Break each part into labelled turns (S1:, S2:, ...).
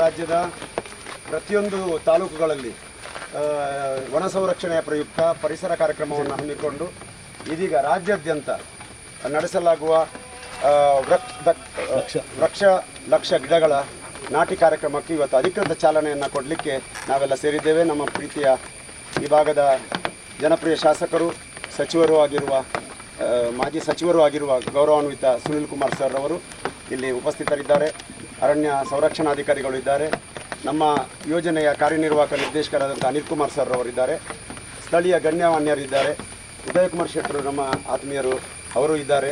S1: ರಾಜ್ಯದ ಪ್ರತಿಯೊಂದು ತಾಲೂಕುಗಳಲ್ಲಿ ವನ ಸಂರಕ್ಷಣೆಯ ಪ್ರಯುಕ್ತ ಪರಿಸರ ಕಾರ್ಯಕ್ರಮವನ್ನು ಹಮ್ಮಿಕೊಂಡು ಇದೀಗ ರಾಜ್ಯಾದ್ಯಂತ ನಡೆಸಲಾಗುವ ವೃಕ್ಷ ಲಕ್ಷ ಗಿಡಗಳ ನಾಟಿ ಕಾರ್ಯಕ್ರಮಕ್ಕೆ ಇವತ್ತು ಅಧಿಕೃತ ಚಾಲನೆಯನ್ನು ಕೊಡಲಿಕ್ಕೆ ನಾವೆಲ್ಲ ಸೇರಿದ್ದೇವೆ. ನಮ್ಮ ಪ್ರೀತಿಯ ಈ ಭಾಗದ ಜನಪ್ರಿಯ ಶಾಸಕರು, ಸಚಿವರು ಆಗಿರುವ ಮಾಜಿ ಸಚಿವರು ಆಗಿರುವ ಗೌರವಾನ್ವಿತ ಸುನಿಲ್ ಕುಮಾರ್ ಸರ್ ಅವರು ಇಲ್ಲಿ ಉಪಸ್ಥಿತರಿದ್ದಾರೆ. ಅರಣ್ಯ ಸಂರಕ್ಷಣಾಧಿಕಾರಿಗಳು ಇದ್ದಾರೆ. ನಮ್ಮ ಯೋಜನೆಯ ಕಾರ್ಯನಿರ್ವಾಹಕ ನಿರ್ದೇಶಕರಾದಂಥ ಅನಿಲ್ ಕುಮಾರ್ ಸರ್ ಅವರಿದ್ದಾರೆ. ಸ್ಥಳೀಯ ಗಣ್ಯಮಾನ್ಯರಿದ್ದಾರೆ. ಉದಯಕುಮಾರ್ ಶೆಟ್ಟರು ನಮ್ಮ ಆತ್ಮೀಯರು ಅವರು ಇದ್ದಾರೆ.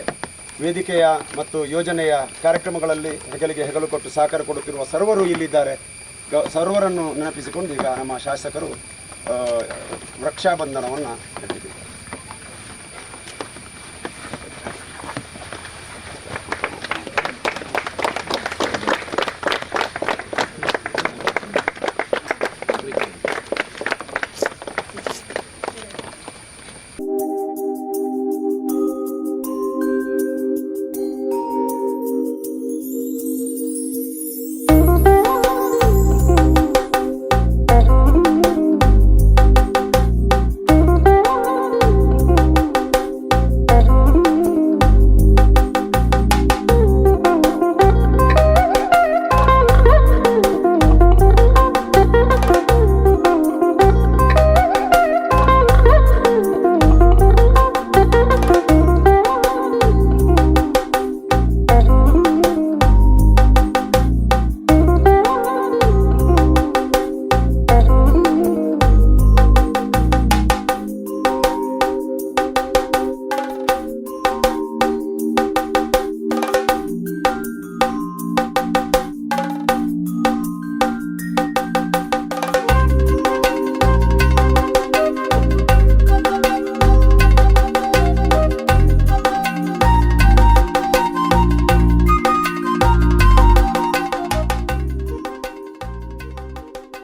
S1: ವೇದಿಕೆಯ ಮತ್ತು ಯೋಜನೆಯ ಕಾರ್ಯಕ್ರಮಗಳಲ್ಲಿ ಹೆಗಲಿಗೆ ಹೆಗಲು ಕೊಟ್ಟು ಸಹಕಾರ ಕೊಡುತ್ತಿರುವ ಸರ್ವರು ಇಲ್ಲಿದ್ದಾರೆ. ಸರ್ವರನ್ನು ನೆನಪಿಸಿಕೊಂಡು ಈಗ ನಮ್ಮ ಶಾಸಕರು ವೃಕ್ಷಾಬಂಧನವನ್ನು ಕಟ್ಟಿದ್ದಾರೆ.